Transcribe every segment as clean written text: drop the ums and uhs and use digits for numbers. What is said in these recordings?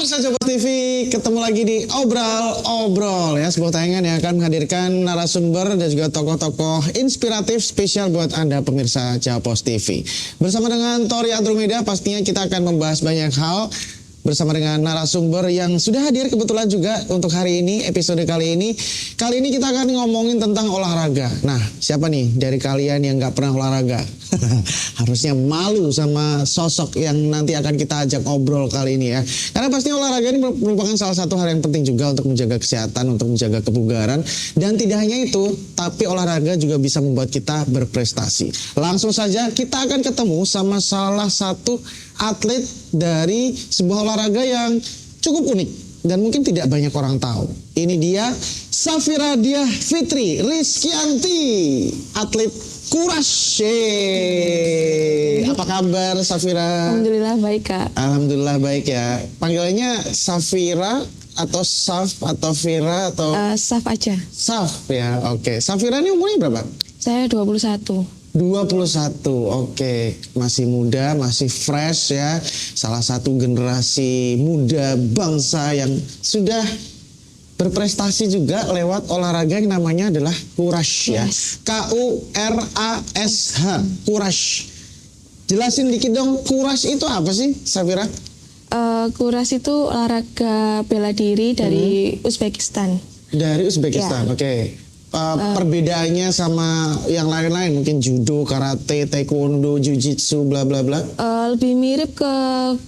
Pemirsa Jawa TV, ketemu lagi di Obrol ya, sebuah tayangan yang akan menghadirkan narasumber dan juga tokoh-tokoh inspiratif spesial buat Anda pemirsa Jawa TV. Bersama dengan Tori Andromeda, pastinya kita akan membahas banyak hal bersama dengan narasumber yang sudah hadir kebetulan juga untuk hari ini, episode kali ini. Kali ini kita akan ngomongin tentang olahraga. Nah, siapa nih dari kalian yang nggak pernah olahraga? Harusnya malu sama sosok yang nanti akan kita ajak ngobrol kali ini ya. Karena pastinya olahraga ini merupakan salah satu hal yang penting juga untuk menjaga kesehatan, untuk menjaga kebugaran. Dan tidak hanya itu, tapi olahraga juga bisa membuat kita berprestasi. Langsung saja kita akan ketemu sama salah satu atlet dari sebuah olahraga yang cukup unik dan mungkin tidak banyak orang tahu. Ini dia Safira Diah Fitri Rizkyanti, atlet Courage. Apa kabar Safira? Alhamdulillah baik Kak. Alhamdulillah baik ya. Panggilannya Safira atau Saf atau Vira atau? Saf aja. Saf ya, oke. Safira ini umurnya berapa? Saya 21. 21, oke. Masih muda, masih fresh ya. Salah satu generasi muda bangsa yang sudah berprestasi juga lewat olahraga yang namanya adalah Courage ya. K-U-R-A-S-H, Courage. Jelasin dikit dong, Courage itu apa sih, Safira? Courage itu olahraga bela diri dari Uzbekistan. Dari Uzbekistan, Ya. oke. Perbedaannya sama yang lain-lain, mungkin judo, karate, taekwondo, jujitsu, bla bla bla. Lebih mirip ke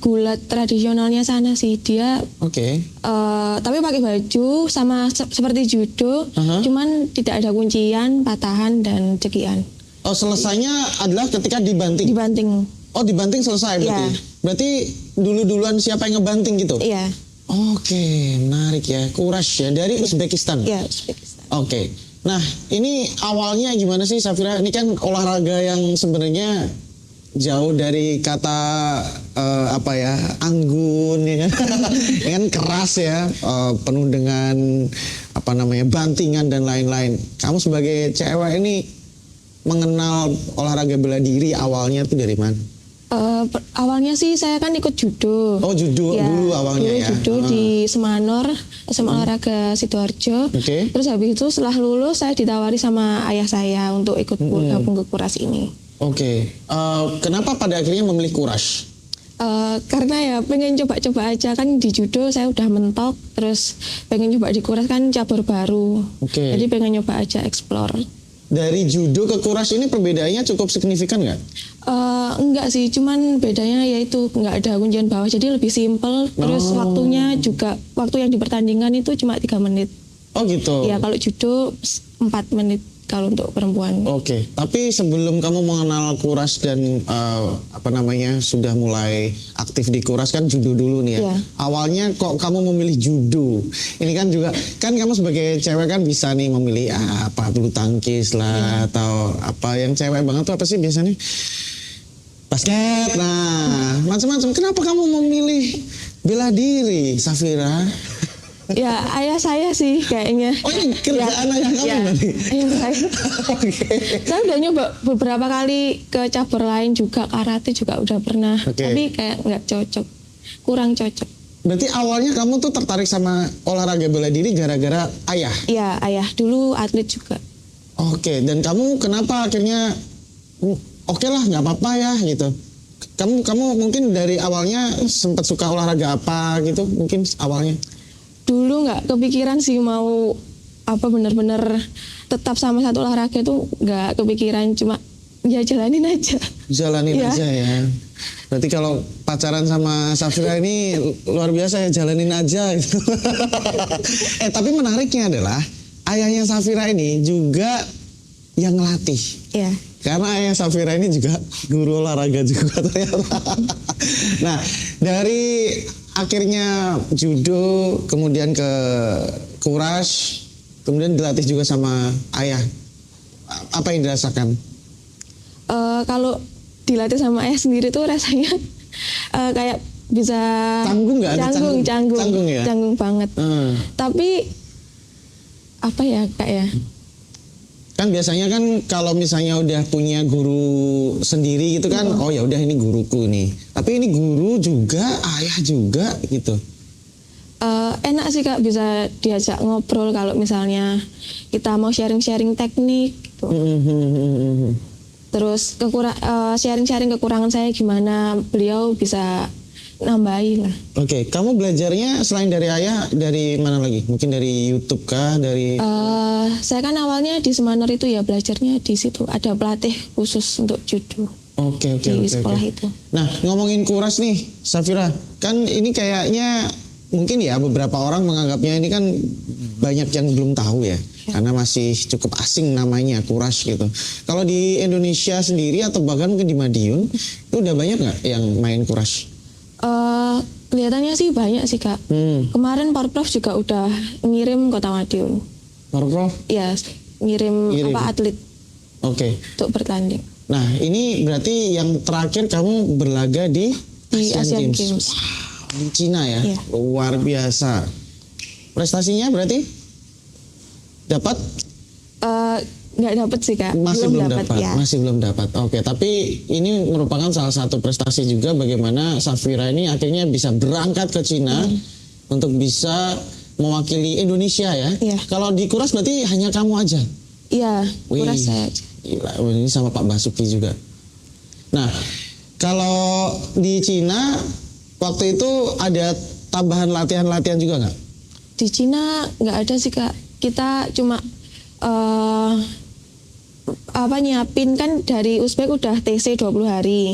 gulat tradisionalnya sana sih. Dia Oke. tapi pakai baju sama seperti judo, cuman tidak ada kuncian, patahan dan cekian. Oh, selesainya adalah ketika dibanting. Dibanting. Oh, dibanting selesai berarti. Iya. Berarti duluan siapa yang ngebanting gitu? Iya. Oke, menarik ya. Courage ya dari Uzbekistan. Iya, Uzbekistan. Oke. Nah, ini awalnya gimana sih Safira? Ini kan olahraga yang sebenarnya jauh dari kata anggun ya kan, ya kan keras ya, penuh dengan bantingan dan lain-lain. Kamu sebagai cewek ini mengenal olahraga bela diri awalnya tuh dari mana? Awalnya sih saya kan ikut judo. Oh, judo Ya, dulu awalnya dulu ya. Judo di Semanor, SMA Olahraga Sidoarjo. Oke. Terus habis itu setelah lulus saya ditawari sama ayah saya untuk ikut gabung ke Courage ini. Oke. Kenapa pada akhirnya memilih Courage? Karena ya pengen coba-coba aja, kan di judo saya udah mentok, terus pengen coba di Courage kan cabur baru. Oke. Jadi pengen nyoba aja explore. Dari judo ke Courage ini perbedaannya cukup signifikan nggak? Enggak sih, cuman bedanya yaitu nggak ada kuncian bawah, jadi lebih simpel. Terus waktunya juga, waktu yang dipertandingkan itu cuma 3 menit. Oh gitu. Ya kalau judo 4 menit kalau untuk perempuan. Oke, tapi sebelum kamu mengenal Courage dan sudah mulai aktif di Courage kan judo dulu nih ya. Iya. Awalnya kok kamu memilih judo? Ini kan juga kan kamu sebagai cewek kan bisa nih memilih bulu tangkis lah atau apa yang cewek banget tuh apa sih biasanya? Basket. Nah, macam-macam. Kenapa kamu memilih bela diri, Safira? Ya ayah saya sih kayaknya. Oh, ini kerjaan ayah kamu berarti? Ayah saya. Oke. Saya udah nyoba beberapa kali ke cabur lain juga, karate juga udah pernah. Oke. Tapi kayak nggak cocok, kurang cocok. Berarti awalnya kamu tuh tertarik sama olahraga bela diri gara-gara ayah? Iya, ayah dulu atlet juga. Oke, dan kamu kenapa akhirnya oke lah nggak apa-apa ya gitu? Kamu mungkin dari awalnya sempat suka olahraga apa gitu mungkin awalnya? Dulu nggak kepikiran sih mau bener-bener tetap sama satu olahraga, itu nggak kepikiran, cuma ya jalanin aja. Jalanin Iya. aja ya. Berarti kalau pacaran sama Safira ini luar biasa ya, jalanin aja gitu. Tapi menariknya adalah ayahnya Safira ini juga yang ngelatih. Iya. Karena ayah Safira ini juga guru olahraga juga ternyata. Nah, dari akhirnya judo, kemudian ke Courage, kemudian dilatih juga sama ayah. Apa yang dirasakan? Kalau dilatih sama ayah sendiri tuh rasanya kayak bisa Canggung nggak? Ada canggung, canggung ya? canggung banget. Tapi apa ya Kak ya? Kan biasanya kan kalau misalnya udah punya guru sendiri gitu kan, oh ya udah ini guruku nih. Tapi ini guru juga, ayah juga gitu. enak sih Kak, bisa diajak ngobrol kalau misalnya kita mau sharing-sharing teknik gitu. Terus sharing-sharing kekurangan saya gimana, beliau bisa nambahin lah. Oke, kamu belajarnya selain dari ayah, dari mana lagi? Mungkin dari YouTube kah? Dari Saya kan awalnya di Semanur itu ya, belajarnya di situ. Ada pelatih khusus untuk judo Oke. di sekolah itu. Nah, ngomongin kuras nih, Safira, kan ini kayaknya mungkin ya beberapa orang menganggapnya ini kan banyak yang belum tahu ya, karena masih cukup asing namanya kuras gitu. Kalau di Indonesia sendiri atau bahkan mungkin di Madiun, itu udah banyak nggak yang main kuras? Kelihatannya sih banyak sih Kak. Kemarin Porprov juga udah ngirim Kota Madiun. Porprov? Ya, ngirim. Atlet Oke. untuk bertanding. Nah, ini berarti yang terakhir kamu berlaga di Asian Games. Wow, di Cina ya? Iya. Luar biasa. Prestasinya berarti dapat? Nggak dapet sih Kak. Masih belum dapat. ya. Masih belum dapat. Oke, tapi ini merupakan salah satu prestasi juga bagaimana Safira ini akhirnya bisa berangkat ke Cina untuk bisa mewakili Indonesia ya. Iya. Kalau di kuras berarti hanya kamu aja. Iya, kuras Wih, saya. Gila, ini sama Pak Basuki juga. Nah, kalau di Cina waktu itu ada tambahan latihan-latihan juga nggak? Di Cina nggak ada sih Kak. Kita cuma nyiapin kan dari Uzbek udah TC 20 hari.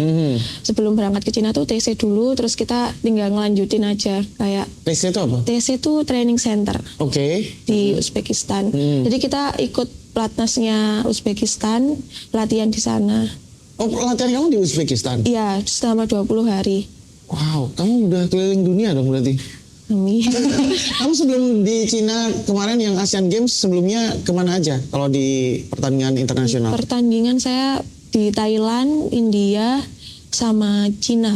Sebelum berangkat ke Cina tuh TC dulu, terus kita tinggal ngelanjutin aja kayak. TC itu apa? TC itu training center Oke. di Uzbekistan. Jadi kita ikut pelatnasnya Uzbekistan, latihan di sana. Oh, latihan kamu di Uzbekistan? Iya, selama 20 hari. Wow, kamu udah keliling dunia dong berarti. Amin. Kamu sebelum di Cina kemarin yang Asian Games sebelumnya kemana aja kalau di pertandingan internasional? Pertandingan saya di Thailand, India, sama Cina.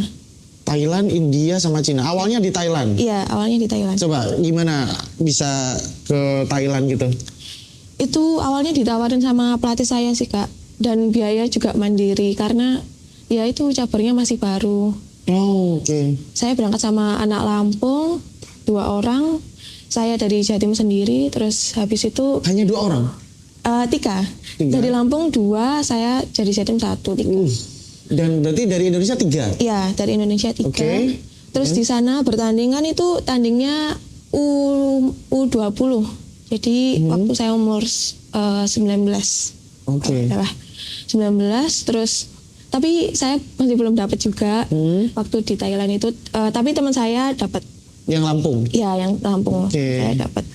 Thailand, India, sama Cina. Awalnya di Thailand. Iya, awalnya di Thailand. Coba gimana bisa ke Thailand gitu? Itu awalnya ditawarin sama pelatih saya sih Kak. Dan biaya juga mandiri karena ya itu cabangnya masih baru. Oh, oke. Saya berangkat sama anak Lampung, 2 orang. Saya dari Jatim sendiri, terus habis itu Hanya 2 orang? 3. Dari Lampung 2, saya dari Jatim 1. 3. Dan berarti dari Indonesia 3? Iya, dari Indonesia 3. Oke. Terus di sana pertandingan itu tandingnya U20. Jadi waktu saya umur 19. Oke. Adalah 19, terus tapi saya masih belum dapat juga waktu di Thailand itu. Tapi teman saya dapat. Yang Lampung? Iya, yang Lampung. Oke. Saya dapat.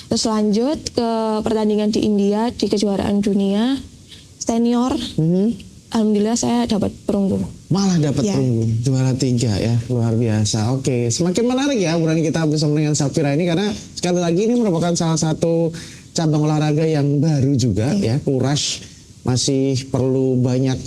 Terus lanjut ke pertandingan di India di kejuaraan dunia senior. Alhamdulillah saya dapat perunggu. Malah dapat Ya. perunggu, juara 3 ya, luar biasa. Oke, semakin menarik ya obrolan kita bersama dengan Safira ini karena sekali lagi ini merupakan salah satu cabang olahraga yang baru juga ya, kuras. Masih perlu banyak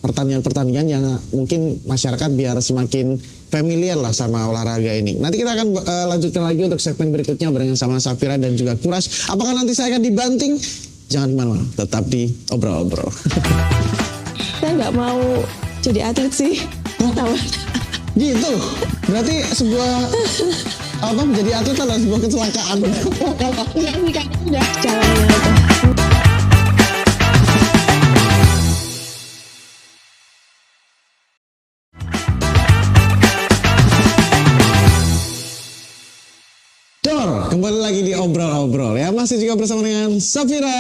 pertandingan-pertandingan yang mungkin masyarakat biar semakin familiar lah sama olahraga ini. Nanti kita akan lanjutkan lagi untuk segmen berikutnya barengan sama Safira dan juga kuras. Apakah nanti saya akan dibanting? Jangan kemana-mana, tetap di obrol-obrol. Saya nggak mau jadi atlet sih. Tahu. Gitu. Berarti sebuah menjadi atlet adalah sebuah kecelakaan. Iya sih Kak, udah jalannya itu. Kembali lagi di obrol-obrol ya, masih juga bersama dengan Safira.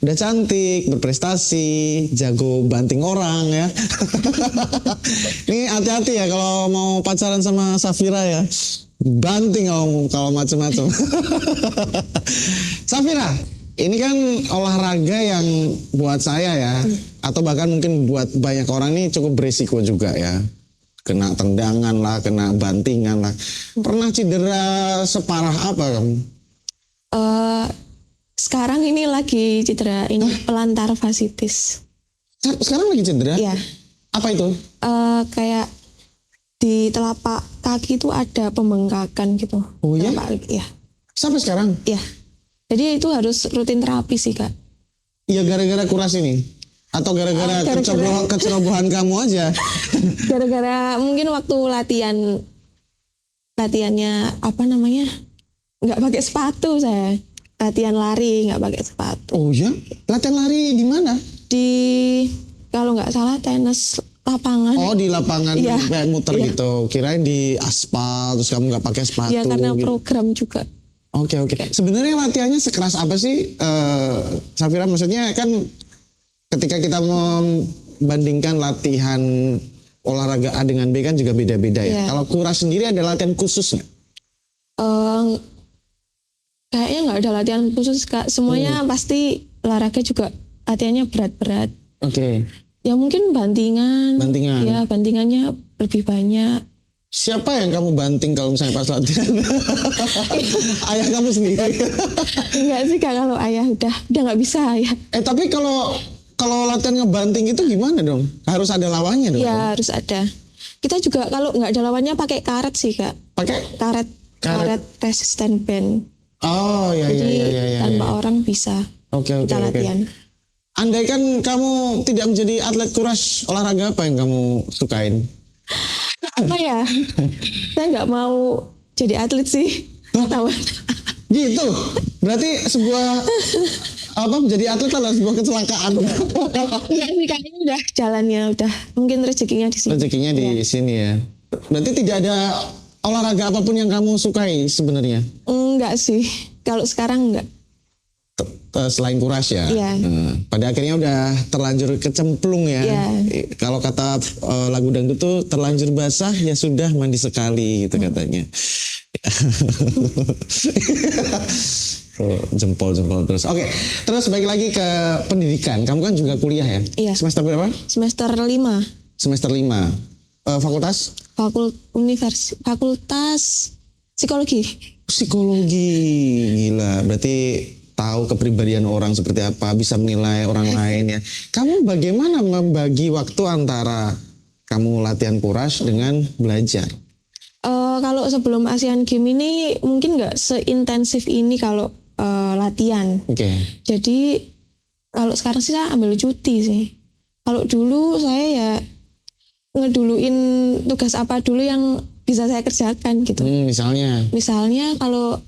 Udah cantik, berprestasi, jago banting orang ya. Ini hati-hati ya kalau mau pacaran sama Safira ya. Banting kalau macem-macem. Safira, ini kan olahraga yang buat saya ya, atau bahkan mungkin buat banyak orang ini cukup berisiko juga ya. Kena tendangan lah, kena bantingan lah. Pernah cedera separah apa kamu? Sekarang ini lagi cedera ini pelantar fasciitis. Sekarang lagi cedera? Iya. Apa itu? Kayak di telapak kaki itu ada pembengkakan gitu. Oh ya? Telapak kaki, ya. Sampai sekarang? Iya. Jadi itu harus rutin terapi sih Kak. Iya, gara-gara kuras ini? Atau gara-gara kecerobohan kamu aja? Gara-gara mungkin waktu latihan latihannya apa namanya, nggak pakai sepatu saya. Latihan lari nggak pakai sepatu. Oh ya, latihan lari di mana? Di kalau nggak salah tenis lapangan. Oh di lapangan Iya. kayak muter Iya. gitu. Kirain di aspal terus kamu nggak pakai sepatu. Ya karena gitu. program juga. Oke. Sebenarnya latihannya sekeras apa sih, Safira? Maksudnya kan ketika kita membandingkan latihan olahraga A dengan B kan juga beda-beda ya. Iya. Kalau Kuras sendiri ada latihan khusus nggak? Eh, Kayaknya nggak ada latihan khusus Kak. Semuanya pasti olahraga juga latihannya berat-berat. Oke. Ya mungkin bantingan. Bantingan. Ya bantingannya lebih banyak. Siapa yang kamu banting kalau misalnya pas latihan? Ayah kamu sendiri. Enggak sih Kak, kalau ayah udah nggak bisa ya. Tapi kalau latihan ngebanting itu gimana dong? Harus ada lawannya dong? Ya harus ada. Kita juga kalau nggak ada lawannya pakai karet sih Kak. Pakai? Karet resisten band. Oh ya. Jadi tanpa orang bisa Oke. kita latihan. Andai kan kamu tidak menjadi atlet Kuras, olahraga apa yang kamu sukain? Apa ya? Saya nggak mau jadi atlet sih. Tahu? Gitu. Berarti menjadi atlet adalah sebuah kecelakaan. Enggak sih Kak, ini udah jalannya, udah mungkin rezekinya di sini. Rezekinya di sini ya. Berarti tidak ada olahraga apapun yang kamu sukai sebenarnya? Enggak sih. Kalau sekarang enggak. Selain Kuras ya. Iya. Pada akhirnya udah terlanjur kecemplung ya. Iya. Kalau kata lagu dangdut tuh terlanjur basah ya sudah mandi sekali gitu katanya. Jempol terus. Oke, terus balik lagi ke pendidikan. Kamu kan juga kuliah ya? Iya. Semester berapa? Semester 5. Semester 5. Fakultas? Fakultas psikologi. Psikologi. Gila, berarti tahu kepribadian orang seperti apa, bisa menilai orang lain ya. Kamu bagaimana membagi waktu antara kamu latihan Kuras dengan belajar? Kalau sebelum Asian Games ini mungkin nggak seintensif ini kalau latihan. Oke. Jadi kalau sekarang sih saya ambil cuti sih. Kalau dulu saya ya ngeduluin tugas apa dulu yang bisa saya kerjakan gitu. Misalnya kalau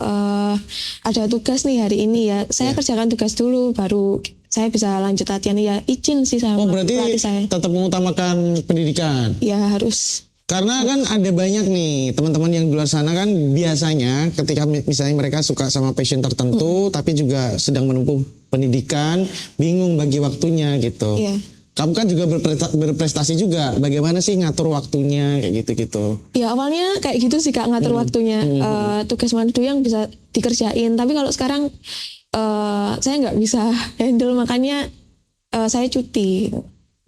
ada tugas nih hari ini ya, saya kerjakan tugas dulu baru saya bisa lanjut latihan ya, izin sih sama berarti pelatih saya. tetap mengutamakan pendidikan. Ya harus. Karena kan ada banyak nih teman-teman yang di luar sana kan biasanya ketika misalnya mereka suka sama passion tertentu tapi juga sedang menempuh pendidikan, bingung bagi waktunya gitu. Iya. Kamu kan juga berprestasi juga. Bagaimana sih ngatur waktunya kayak gitu-gitu? Ya awalnya kayak gitu sih Kak, ngatur waktunya. Tugas mana dulu yang bisa dikerjain. Tapi kalau sekarang saya nggak bisa handle, makanya saya cuti.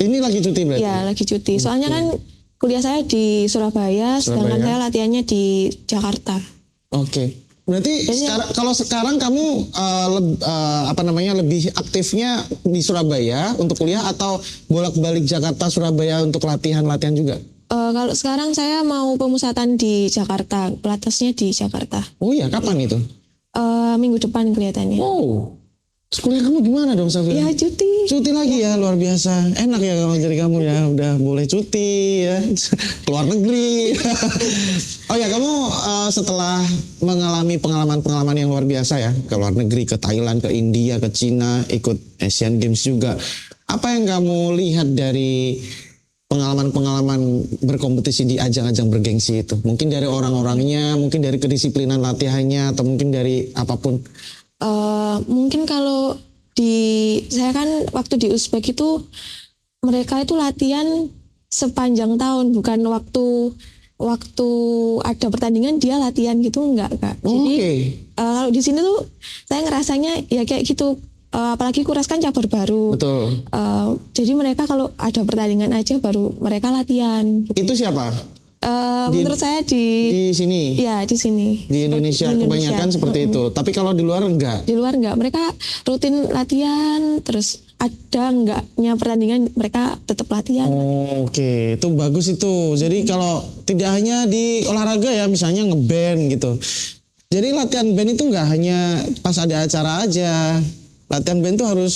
Ini lagi cuti berarti? Ya lagi cuti. Soalnya kan kuliah saya di Surabaya, sedangkan saya latihannya di Jakarta. Oke. Berarti kalau sekarang kamu lebih aktifnya di Surabaya untuk kuliah atau bolak-balik Jakarta Surabaya untuk latihan juga? Kalau sekarang saya mau pemusatan di Jakarta, pelatesnya di Jakarta. Oh iya, kapan itu? Minggu depan kelihatannya. Oh, kuliah kamu gimana dong Safira? Ya cuti. Cuti lagi ya, luar biasa. Enak ya kalau jadi kamu ya, udah boleh cuti ya, keluar negeri. Oh ya, kamu setelah mengalami pengalaman-pengalaman yang luar biasa ya, ke luar negeri, ke Thailand, ke India, ke Cina, ikut Asian Games juga. Apa yang kamu lihat dari pengalaman-pengalaman berkompetisi di ajang-ajang bergengsi itu? Mungkin dari orang-orangnya, mungkin dari kedisiplinan latihannya, atau mungkin dari apapun? Mungkin kalau saya kan waktu di Uzbek itu mereka itu latihan sepanjang tahun, bukan waktu ada pertandingan dia latihan gitu, enggak Kak. Jadi kalau di sini tuh saya ngerasanya ya kayak gitu, apalagi Kuras kan cabur baru. Betul. Jadi mereka kalau ada pertandingan aja baru mereka latihan. Itu siapa? Menurut saya di sini. Ya di sini. Di Indonesia kebanyakan seperti itu. Tapi kalau di luar enggak. Di luar enggak. Mereka rutin latihan, terus ada enggaknya pertandingan mereka tetap latihan. Oke, itu bagus itu. Jadi kalau tidak hanya di olahraga ya, misalnya ngeband gitu. Jadi latihan band itu enggak hanya pas ada acara aja. Latihan band itu harus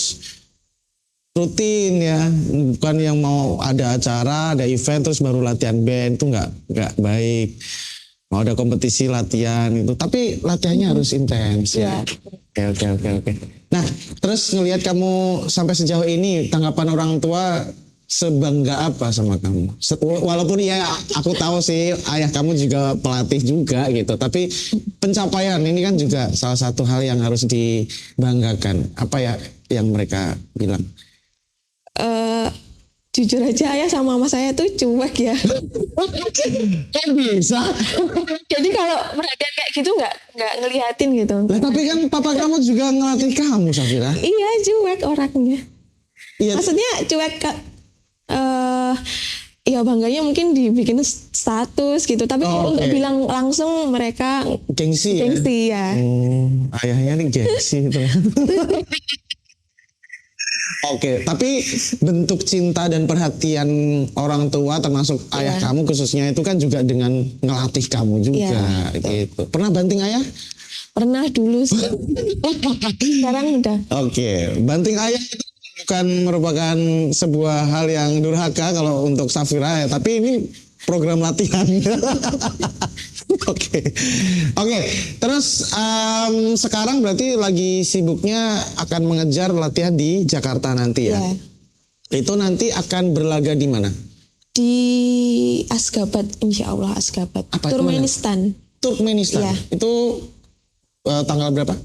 rutin ya, bukan yang mau ada acara, ada event terus baru latihan band, itu nggak baik. mau ada kompetisi latihan itu, tapi latihannya harus intens ya. Oke. Nah, terus ngelihat kamu sampai sejauh ini, tanggapan orang tua sebangga apa sama kamu? Walaupun ya aku tahu sih ayah kamu juga pelatih juga gitu, tapi pencapaian ini kan juga salah satu hal yang harus dibanggakan. Apa ya yang mereka bilang? Jujur aja ayah sama mama saya tuh cuek ya. Kan bisa. Jadi kalau perhatian kayak gitu nggak ngeliatin gitu. Lah, tapi kan papa kamu juga ngelatih kamu, Safira. Iya cuek orangnya. Iya. Maksudnya cuek ya bangganya mungkin dibikin status gitu, tapi Oh, untuk oke. bilang langsung mereka Gengsi ya. gengsi ya. Ayahnya nih gengsi itu. Oke, tapi bentuk cinta dan perhatian orang tua termasuk ayah kamu khususnya itu kan juga dengan ngelatih kamu juga gitu. Pernah banting ayah? Pernah dulu sih. Sekarang udah. Oke, banting ayah itu bukan merupakan sebuah hal yang durhaka kalau untuk Safira ya, tapi ini program latihan. Oke. Terus sekarang berarti lagi sibuknya akan mengejar latihan di Jakarta nanti ya? Ya. Itu nanti akan berlaga di mana? Di Asgabat, insya Allah Asgabat. Apa itu Turkmenistan. Turkmenistan. Iya. Itu tanggal berapa?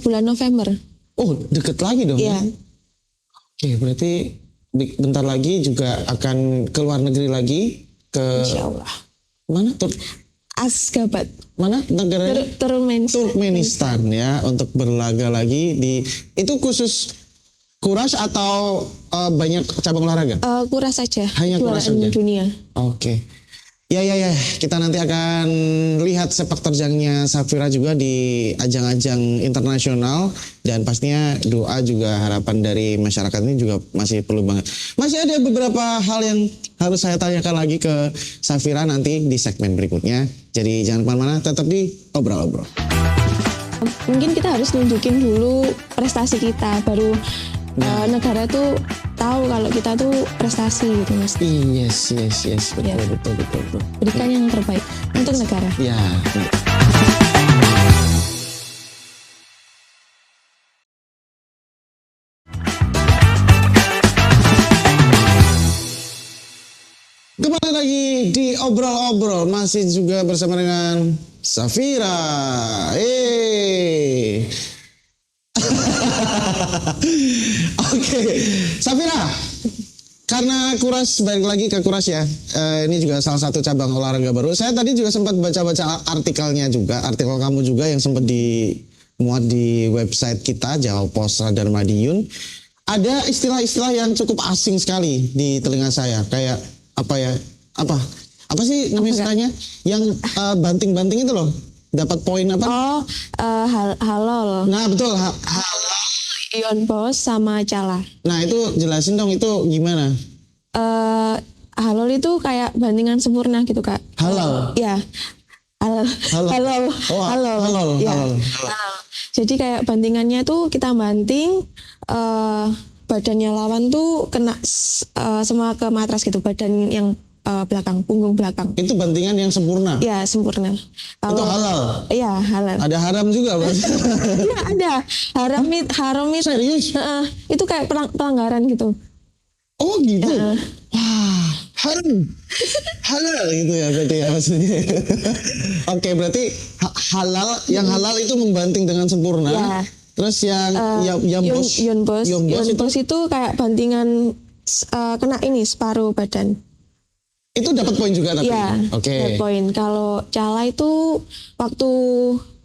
Bulan November. Oh, deket lagi dong. Iya. Oke, berarti bentar lagi juga akan ke luar negeri lagi ke Insya Allah. mana? Asgabat. Mana negaranya? Turkmenistan ya, untuk berlaga lagi di itu khusus kuras atau banyak cabang olahraga? Kuras saja. Hanya kuras Juaraan saja? dunia. Oke. Ya. Kita nanti akan lihat sepak terjangnya Safira juga di ajang-ajang internasional, dan pastinya doa juga harapan dari masyarakat ini juga masih perlu banget. Masih ada beberapa hal yang harus saya tanyakan lagi ke Safira nanti di segmen berikutnya. Jadi jangan kemana-mana, tetap di Obrol-Obrol. Mungkin kita harus nunjukin dulu prestasi kita, baru negara tuh tahu kalau kita tuh prestasi gitu mas. Yes. Betul, Ya. betul. Berikan yang terbaik untuk negara. Ya. Kembali lagi di Obrol-Obrol, masih juga bersama dengan Safira. Oke, Safira. Karena kuras, balik lagi ke kuras ya. Ini juga salah satu cabang olahraga baru. Saya tadi juga sempat baca-baca artikelnya juga, artikel kamu juga yang sempat dimuat di website kita Jawa Pos Radar Madiun. Ada istilah-istilah yang cukup asing sekali di telinga saya, kayak apa sih namanya istilahnya yang banting-banting itu loh, dapat poin apa? Halol, Nah betul, Ion Bos sama Cala. Nah itu jelasin dong, itu gimana? Halol itu kayak bandingan sempurna gitu kak. Halal. Ya. Halal. Oh, halal. Ya. Nah, jadi kayak bandingannya tuh kita banting, badannya lawan tuh kena semua ke matras gitu, badan yang belakang, punggung belakang. Itu bantingan yang sempurna. Ya sempurna. Itu halal. Iya halal. Ada haram juga, Bang. Iya ada. Haram itu. Serius? Itu kayak pelanggaran gitu. Oh gitu. Wah, haram. Halal gitu ya berarti ya maksudnya. Oke, berarti halal, yang halal itu membanting dengan sempurna. Ya. Terus yang bos, Ion Bos itu kayak bantingan kena ini separuh badan. itu dapat poin juga tapi. Iya. Oke. Dapat poin. Kalau Cala itu waktu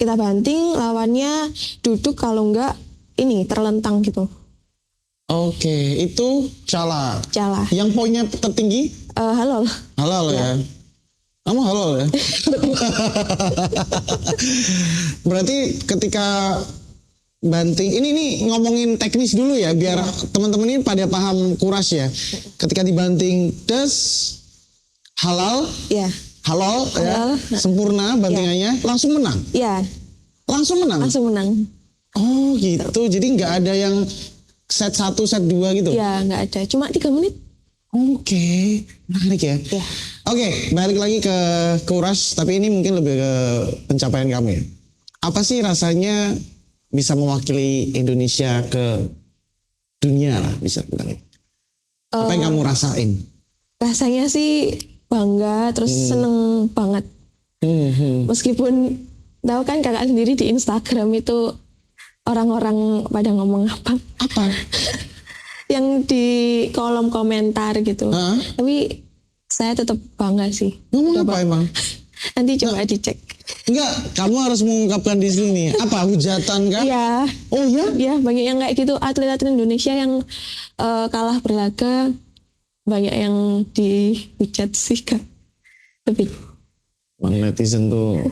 kita banting lawannya duduk, kalau enggak ini terlentang gitu. Oke, itu Cala. Cala. Yang poinnya tertinggi Halal. halal ya. Kamu halal ya. Berarti ketika banting ini nih ngomongin teknis dulu ya biar teman-teman ini pada paham kuras ya. Ketika dibanting halal Ya. halal ya, Halal. sempurna bantingannya, langsung menang. Ya. Langsung menang. Langsung menang. Oh gitu. Jadi nggak ada yang set 1, set 2 gitu. Ya nggak ada. Cuma 3 menit. Oke, menarik ya. Ya. Oke, balik lagi ke Kuras, tapi ini mungkin lebih ke pencapaian kamu ya. Apa sih rasanya bisa mewakili Indonesia ke dunia lah, bisa bilang. Apa yang kamu rasain? Rasanya sih bangga, terus seneng banget. Meskipun tahu kan kakak sendiri di Instagram itu orang-orang pada ngomong apa? Apa? Yang di kolom komentar gitu. Tapi saya tetap bangga sih. Ngomong apa emang? Nanti coba dicek. Enggak, kamu harus mengungkapkan di sini. Apa hujatan kan? Iya. Oh ya? Ya banyak yang kayak gitu, atlet-atlet Indonesia yang kalah berlaga, banyak yang dihujat sih kak. Lebih. Bang netizen tuh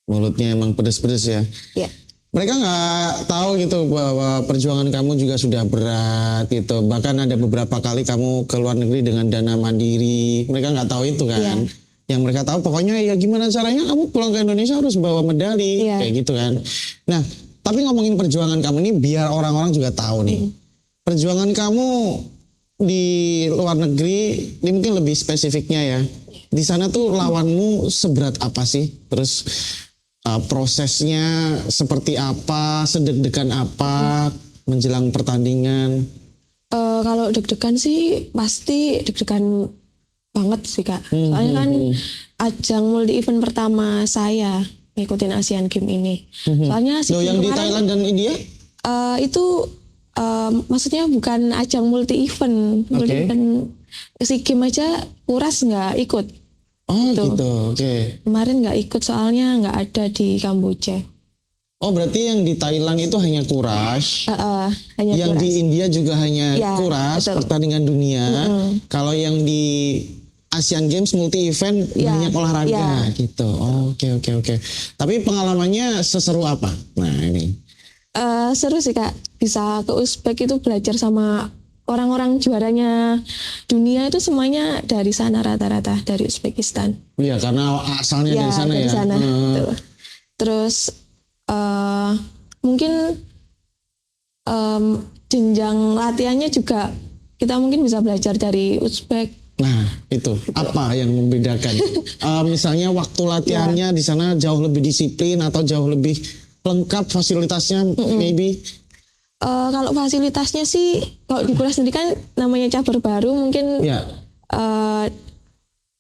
mulutnya emang pedes-pedes ya. Ya. Mereka nggak tahu gitu bahwa perjuangan kamu juga sudah berat gitu. Bahkan ada beberapa kali kamu ke luar negeri dengan dana mandiri. Mereka nggak tahu itu kan. Iya. Yang mereka tahu pokoknya ya gimana caranya kamu pulang ke Indonesia harus bawa medali. Iya. Kayak gitu kan. Nah, tapi ngomongin perjuangan kamu ini biar orang-orang juga tahu nih. Perjuangan kamu di luar negeri, ini mungkin lebih spesifiknya ya. Di sana tuh lawanmu seberat apa sih? Terus prosesnya seperti apa, sedeg-degan apa menjelang pertandingan? Kalau deg-degan sih pasti deg-degan banget sih kak. Soalnya kan ajang multi event pertama saya ngikutin Asian Games ini. Soalnya Loh, yang di Thailand dan India? Itu maksudnya bukan ajang multi event. Multi event SEA Games aja Kuras nggak ikut. Oh gitu, oke. Kemarin nggak ikut soalnya nggak ada di Kamboja. Oh berarti yang di Thailand itu hanya Kuras. Hanya Yang Kuras. di India juga hanya Ya, Kuras, betul. pertandingan dunia. Kalau yang di Asian Games multi event Ya, banyak olahraga ya. gitu. Oke. Tapi pengalamannya seseru apa? Nah ini. Seru sih kak, bisa ke Uzbek itu belajar sama orang-orang juaranya dunia itu semuanya dari sana rata-rata dari Uzbekistan. Iya karena asalnya dari sana dari ya. sana. Betul. Terus mungkin jenjang latihannya juga kita mungkin bisa belajar dari Uzbek. Nah itu apa yang membedakan? Misalnya waktu latihannya di sana jauh lebih disiplin atau jauh lebih lengkap fasilitasnya maybe? Kalau fasilitasnya sih kalau di Kuras sendiri kan namanya cabur baru mungkin Ya.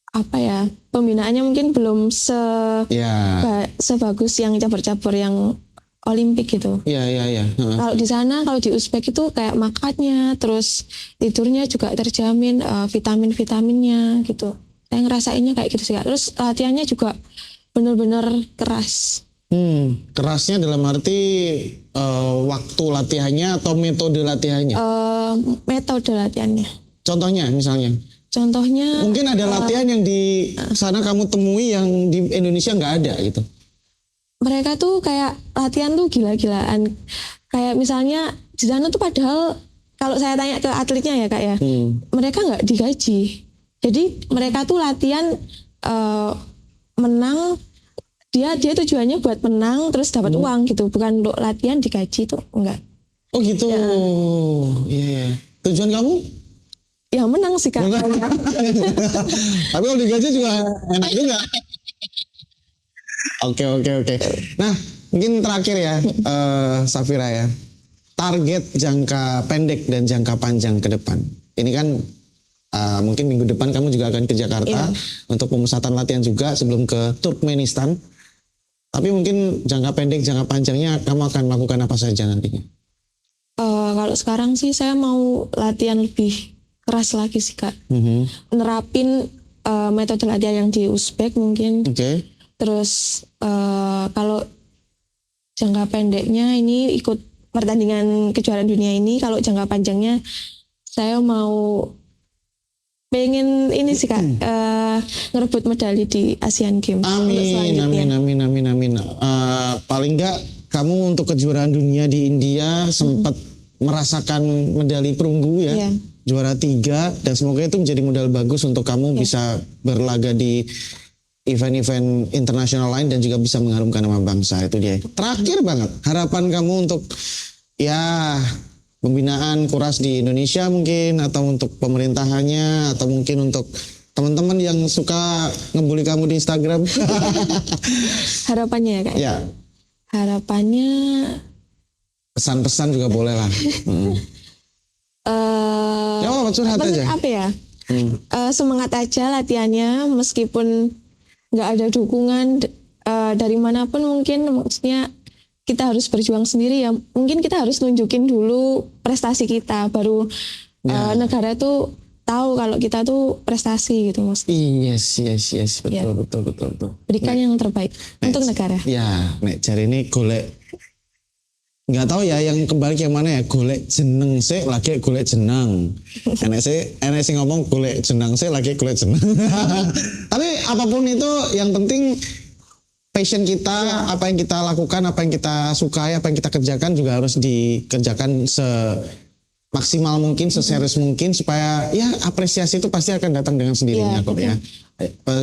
apa ya pembinaannya mungkin belum Ya. sebagus yang cabur-cabur yang Olimpik gitu. Iya. Kalau di sana kalau di Uzbek itu kayak makannya terus tidurnya juga terjamin vitamin-vitaminnya gitu. Saya ngerasainnya kayak gitu sih Kak. Terus latihannya juga benar-benar keras. Kerasnya dalam arti waktu latihannya atau metode latihannya? Metode latihannya. Contohnya misalnya? Contohnya Mungkin ada latihan yang di sana kamu temui yang di Indonesia nggak ada gitu. mereka tuh kayak latihan tuh gila-gilaan. Kayak misalnya di sana tuh padahal kalau saya tanya ke atletnya ya Kak ya, mereka nggak digaji. Jadi mereka tuh latihan menang. Dia tujuannya buat menang terus dapat uang gitu, bukan untuk latihan digaji tuh enggak. Oh gitu. Iya. Tujuan kamu? Ya menang sih Kak. Tapi kalau digaji juga enak juga. Oke. Nah, mungkin terakhir ya, Safira ya. Target jangka pendek dan jangka panjang ke depan. Ini kan mungkin minggu depan kamu juga akan ke Jakarta untuk pemusatan latihan juga sebelum ke Turkmenistan. Tapi mungkin jangka pendek, jangka panjangnya kamu akan melakukan apa saja nantinya? Kalau sekarang sih saya mau latihan lebih keras lagi sih Kak. Nerapin metode latihan yang di Uzbek mungkin. Oke. Terus kalau jangka pendeknya ini ikut pertandingan kejuaraan dunia ini. Kalau jangka panjangnya saya mau pengen ini sih Kak, ngerebut medali di Asian Games. Amin. Paling enggak kamu untuk kejuaraan dunia di India sempat merasakan medali perunggu ya. Iya. Juara 3 dan semoga itu menjadi modal bagus untuk kamu bisa berlaga di event-event internasional lain dan juga bisa mengharumkan nama bangsa. Itu dia. Terakhir banget, harapan kamu untuk ya pembinaan Kuras di Indonesia mungkin, atau untuk pemerintahannya, atau mungkin untuk teman-teman yang suka ngebully kamu di Instagram? Harapannya ya Kak? Ya, Harapannya pesan-pesan juga boleh lah. Ya apa curhat maksud aja. apa ya? Semangat aja latihannya meskipun nggak ada dukungan dari manapun, mungkin maksudnya kita harus berjuang sendiri ya. Mungkin kita harus nunjukin dulu prestasi kita, baru negara tuh tahu kalau kita tuh prestasi gitu mas. Yes, betul, Ya. betul. Berikan yang terbaik untuk negara. Ya, nek cari ini golek, nggak tahu ya yang kebalik yang mana ya, golek jeneng sih lagi golek jeneng. enek sih ngomong golek jeneng sih lagi golek jeneng. Tapi apapun itu yang penting passion kita, apa yang kita lakukan, apa yang kita sukai, apa yang kita kerjakan juga harus dikerjakan semaksimal mungkin, seserius mungkin, supaya ya apresiasi itu pasti akan datang dengan sendirinya kok ya.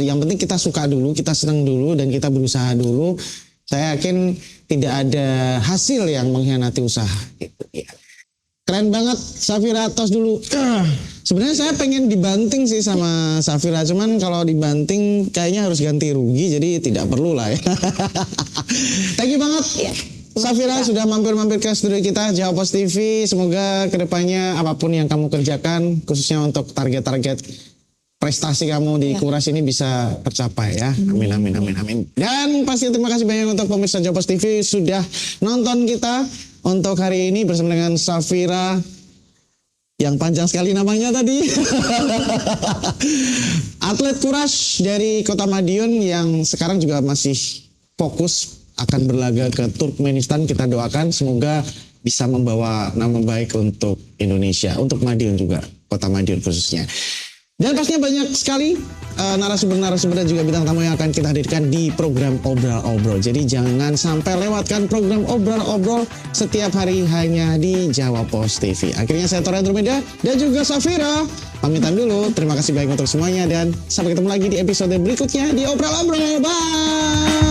Yang penting kita suka dulu, kita senang dulu, dan kita berusaha dulu. Saya yakin tidak ada hasil yang mengkhianati usaha. Gitu, ya. Keren banget Safira, tos dulu. Sebenarnya saya pengen dibanting sih sama Safira, cuman kalau dibanting kayaknya harus ganti rugi, jadi tidak perlu lah ya. Thank you banget. Safira sudah mampir-mampir ke studio kita Jawa Post TV. Semoga kedepannya apapun yang kamu kerjakan, khususnya untuk target-target prestasi kamu di Kuras ini bisa tercapai ya. Amin. Dan pasti terima kasih banyak untuk pemirsa Jawa Post TV sudah nonton kita untuk hari ini bersama dengan Safira yang panjang sekali namanya tadi. Atlet Kuras dari Kota Madiun yang sekarang juga masih fokus akan berlaga ke Turkmenistan. Kita doakan semoga bisa membawa nama baik untuk Indonesia, untuk Madiun juga, Kota Madiun khususnya. Dan pastinya banyak sekali narasumber-narasumber dan juga bintang tamu yang akan kita hadirkan di program Obrol-Obrol. Jadi jangan sampai lewatkan program Obrol-Obrol setiap hari hanya di Jawa Post TV. Akhirnya saya Tora Andromeda dan juga Safira pamitan dulu. Terima kasih banyak untuk semuanya dan sampai ketemu lagi di episode berikutnya di Obrol-Obrol. Bye!